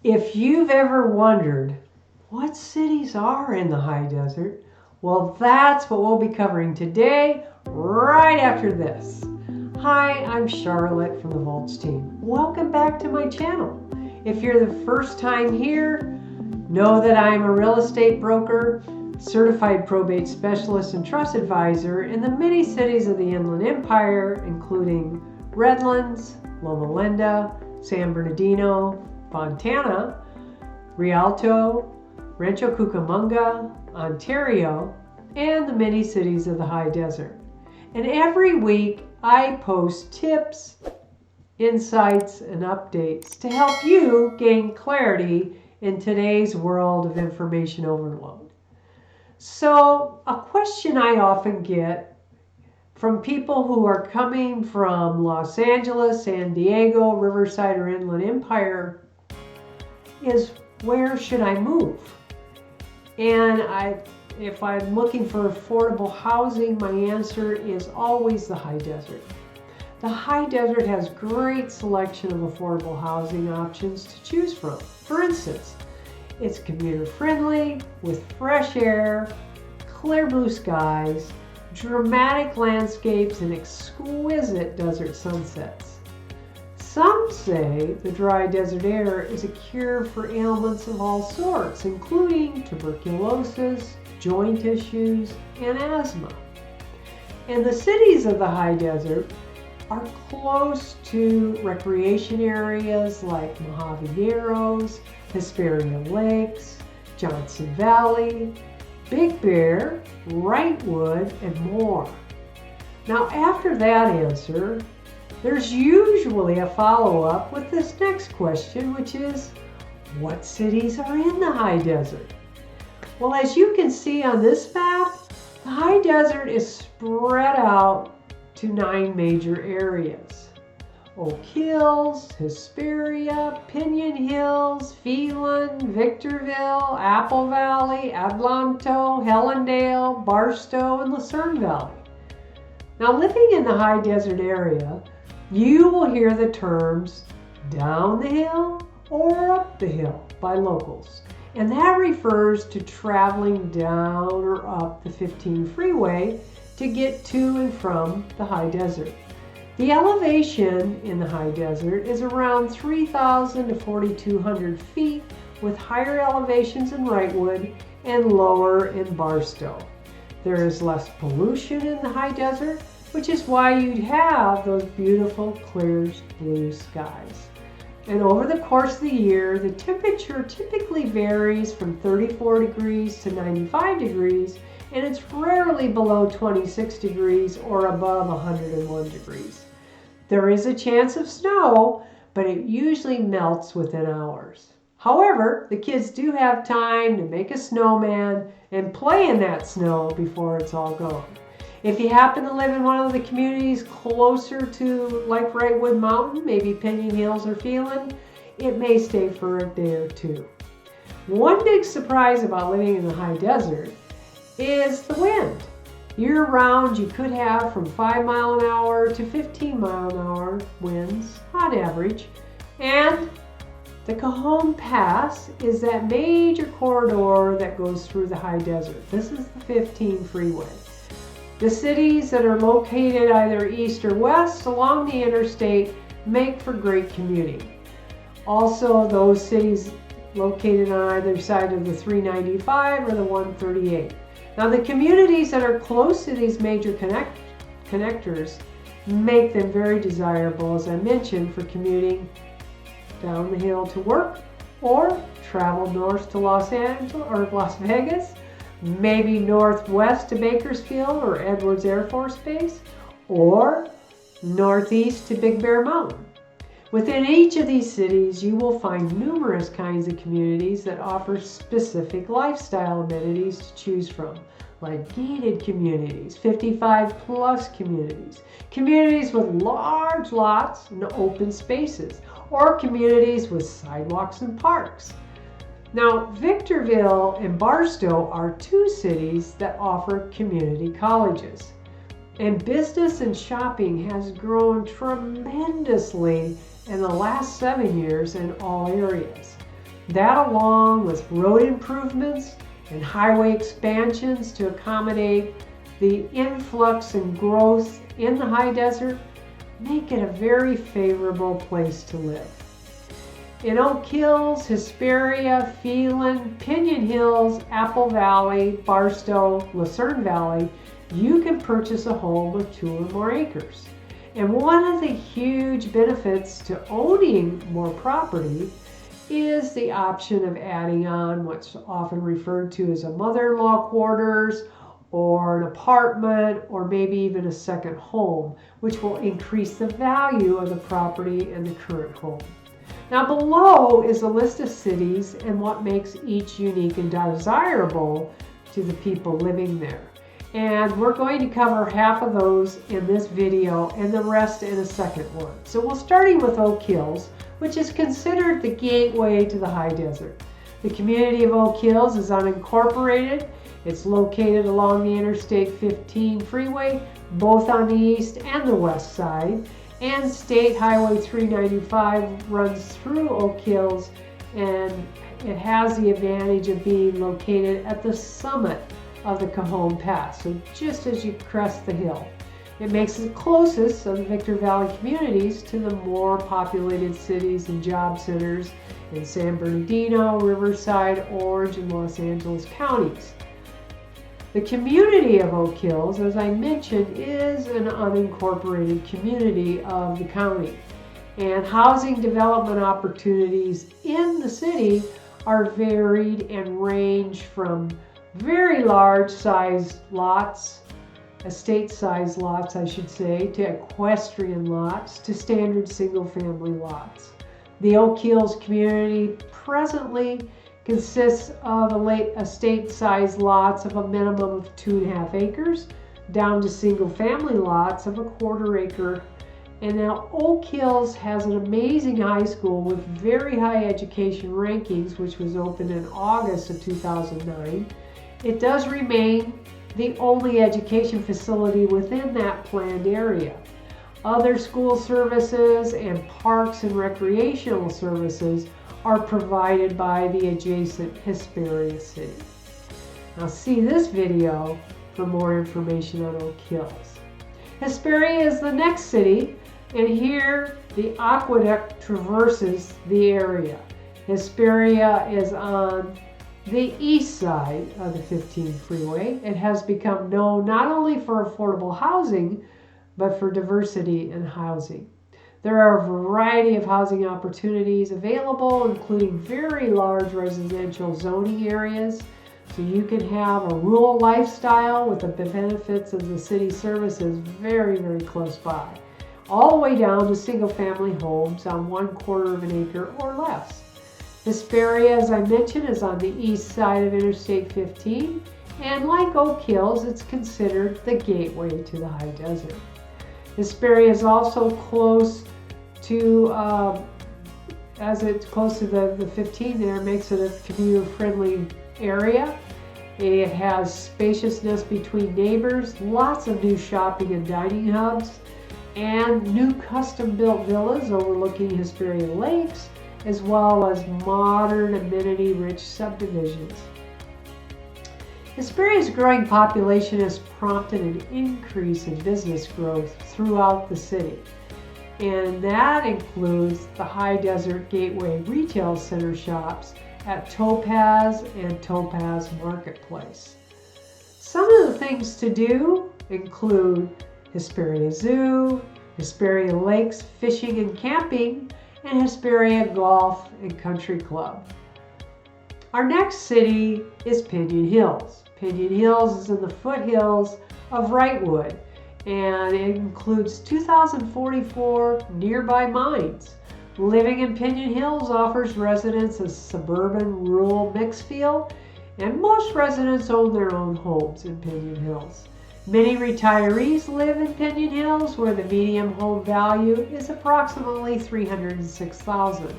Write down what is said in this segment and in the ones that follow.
If you've ever wondered what cities are in the high desert, well, that's what we'll be covering today, right after this. Hi, I'm Charlotte from the Volsch team. Welcome back to my channel. If you're the first time here, know that I'm a real estate broker, certified probate specialist and trust advisor in the many cities of the Inland Empire, including Redlands, Loma Linda, San Bernardino, Fontana, Rialto, Rancho Cucamonga, Ontario, and the many cities of the high desert. And every week I post tips, insights, and updates to help you gain clarity in today's world of information overload. So, a question I often get from people who are coming from Los Angeles, San Diego, Riverside, or Inland Empire is, where should I move? And if I'm looking for affordable housing, my answer is always the high desert. The high desert has great selection of affordable housing options to choose from. For instance, it's commuter friendly with fresh air, clear blue skies, dramatic landscapes, and exquisite desert sunsets. Some say the dry desert air is a cure for ailments of all sorts, including tuberculosis, joint issues, and asthma. And the cities of the high desert are close to recreation areas like Mojave, Hesperia Lakes, Johnson Valley, Big Bear, Wrightwood, and more. Now, after that answer, there's usually a follow-up with this next question, which is, what cities are in the high desert? Well, as you can see on this map, the high desert is spread out to 9 major areas: Oak Hills, Hesperia, Pinon Hills, Phelan, Victorville, Apple Valley, Adelanto, Helendale, Barstow, and Lucerne Valley. Now, living in the high desert area, you will hear the terms down the hill or up the hill by locals. And that refers to traveling down or up the 15 freeway to get to and from the high desert. The elevation in the high desert is around 3,000 to 4,200 feet, with higher elevations in Wrightwood and lower in Barstow. There is less pollution in the high desert, which is why you'd have those beautiful clear blue skies. And over the course of the year, the temperature typically varies from 34 degrees to 95 degrees, and it's rarely below 26 degrees or above 101 degrees. There is a chance of snow, but it usually melts within hours. However, the kids do have time to make a snowman and play in that snow before it's all gone. If you happen to live in one of the communities closer to like Wrightwood Mountain, maybe Pinon Hills or Phelan, it may stay for a day or two. One big surprise about living in the high desert is the wind. Year-round, you could have from 5 mile an hour to 15 mile an hour winds on average. And the Cajon Pass is that major corridor that goes through the high desert. This is the 15 freeway. The cities that are located either east or west along the interstate make for great commuting. Also, those cities located on either side of the 395 or the 138. Now, the communities that are close to these major connectors make them very desirable, as I mentioned, for commuting down the hill to work or travel north to Los Angeles or Las Vegas, maybe northwest to Bakersfield or Edwards Air Force Base, or northeast to Big Bear Mountain. Within each of these cities, you will find numerous kinds of communities that offer specific lifestyle amenities to choose from, like gated communities, 55 plus communities, communities with large lots and open spaces, or communities with sidewalks and parks. Now, Victorville and Barstow are 2 cities that offer community colleges. And business and shopping has grown tremendously in the last 7 years in all areas. That, along with road improvements and highway expansions to accommodate the influx and growth in the high desert, make it a very favorable place to live. In Oak Hills, Hesperia, Phelan, Pinon Hills, Apple Valley, Barstow, Lucerne Valley, you can purchase a home with 2 or more acres. And one of the huge benefits to owning more property is the option of adding on what's often referred to as a mother-in-law quarters or an apartment or maybe even a second home, which will increase the value of the property and the current home. Now below is a list of cities and what makes each unique and desirable to the people living there. And we're going to cover half of those in this video and the rest in a second one. So we're starting with Oak Hills, which is considered the gateway to the high desert. The community of Oak Hills is unincorporated. It's located along the Interstate 15 freeway, both on the east and the west side. And State Highway 395 runs through Oak Hills, and it has the advantage of being located at the summit of the Cajon Pass, so just as you crest the hill. It makes it closest of the Victor Valley communities to the more populated cities and job centers in San Bernardino, Riverside, Orange, and Los Angeles counties. The community of Oak Hills, as I mentioned, is an unincorporated community of the county. And housing development opportunities in the city are varied and range from very large sized lots, estate-sized lots, I should say, to equestrian lots, to standard single-family lots. The Oak Hills community presently consists of estate-sized lots of a minimum of 2.5 acres, down to single-family lots of a 1/4 acre. And now Oak Hills has an amazing high school with very high education rankings, which was opened in August of 2009. It does remain the only education facility within that planned area. Other school services and parks and recreational services are provided by the adjacent Hesperia city. Now see this video for more information on Oak Hills. Hesperia is the next city, and here the aqueduct traverses the area. Hesperia is on the east side of the 15 freeway. It has become known not only for affordable housing, but for diversity in housing. There are a variety of housing opportunities available, including very large residential zoning areas. So you can have a rural lifestyle with the benefits of the city services very, very close by, all the way down to single-family homes on 1/4 of an acre or less. Hesperia, as I mentioned, is on the east side of Interstate 15, and like Oak Hills, it's considered the gateway to the high desert. Hesperia is also close to, as it's close to the 15 there, makes it a commuter-friendly area. It has spaciousness between neighbors, lots of new shopping and dining hubs, and new custom-built villas overlooking Hesperia Lakes, as well as modern, amenity-rich subdivisions. Hesperia's growing population has prompted an increase in business growth throughout the city, and that includes the High Desert Gateway Retail Center shops at Topaz and Topaz Marketplace. Some of the things to do include Hesperia Zoo, Hesperia Lakes Fishing and Camping, and Hesperia Golf and Country Club. Our next city is Pinon Hills. Pinon Hills is in the foothills of Wrightwood, and it includes 2,044 nearby mines. Living in Pinon Hills offers residents a suburban rural mixed feel, and most residents own their own homes in Pinon Hills. Many retirees live in Pinon Hills, where the median home value is approximately $306,000.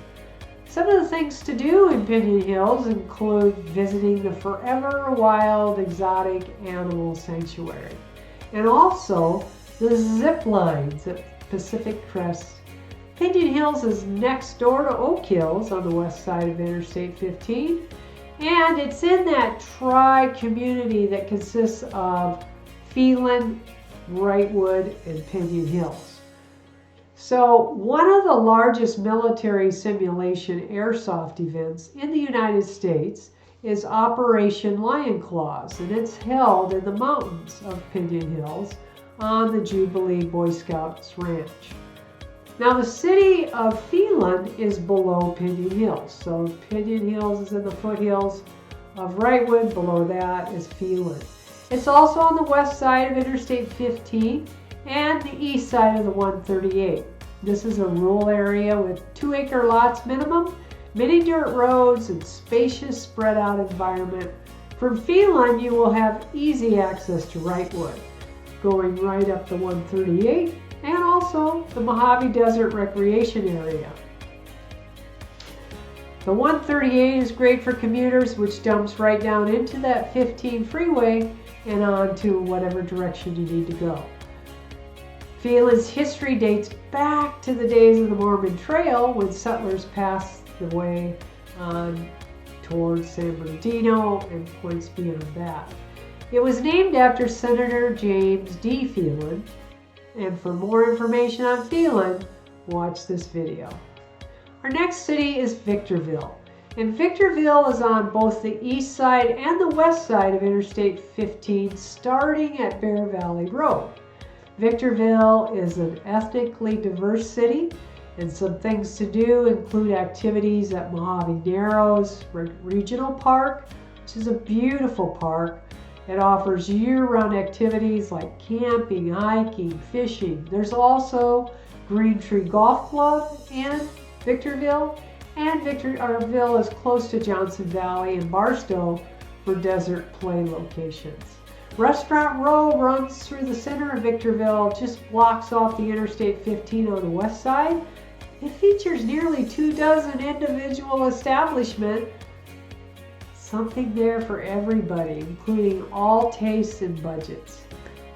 Some of the things to do in Pinon Hills include visiting the Forever Wild Exotic Animal Sanctuary, and also the zip lines at Pacific Crest Pinon Hills is next door to Oak Hills on the west side of Interstate 15. And it's in that tri-community that consists of Phelan, Wrightwood, and Pinon Hills. So one of the largest military simulation airsoft events in the United States is Operation Lion Claws, and it's held in the mountains of Pinon Hills on the Jubilee Boy Scouts Ranch. Now the city of Phelan is below Pinon Hills. So Pinon Hills is in the foothills of Wrightwood. Below that is Phelan. It's also on the west side of Interstate 15 and the east side of the 138. This is a rural area with 2-acre lots minimum, many dirt roads, and spacious spread out environment. From Phelan you will have easy access to Wrightwood, going right up the 138, and also the Mojave Desert recreation area. The 138 is great for commuters, which dumps right down into that 15 freeway and on to whatever direction you need to go. Phelan's history dates back to the days of the Mormon Trail, when settlers passed the way on towards San Bernardino and points beyond that. It was named after Senator James D. Phelan. And for more information on Phelan, watch this video. Our next city is Victorville. And Victorville is on both the east side and the west side of Interstate 15, starting at Bear Valley Road. Victorville is an ethnically diverse city, and some things to do include activities at Mojave Narrows Regional Park, which is a beautiful park. It offers year-round activities like camping, hiking, fishing. There's also Green Tree Golf Club in Victorville, and Victorville is close to Johnson Valley and Barstow for desert play locations. Restaurant Row runs through the center of Victorville, just blocks off the Interstate 15 on the west side. It features nearly 24 individual establishments. Something there for everybody, including all tastes and budgets.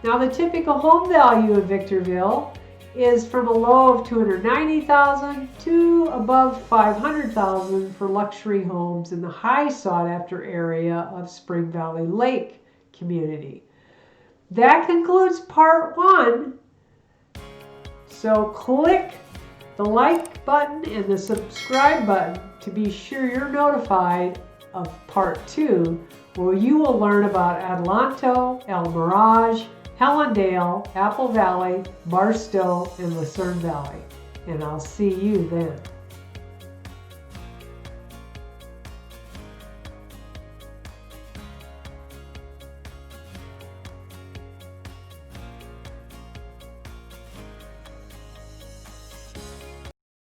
Now the typical home value of Victorville is from a low of $290,000 to above $500,000 for luxury homes in the high sought after area of Spring Valley Lake community. That concludes part 1. So click the like button and the subscribe button to be sure you're notified of part 2, where you will learn about Adelanto, El Mirage, Helendale, Apple Valley, Barstow, and Lucerne Valley. And I'll see you then.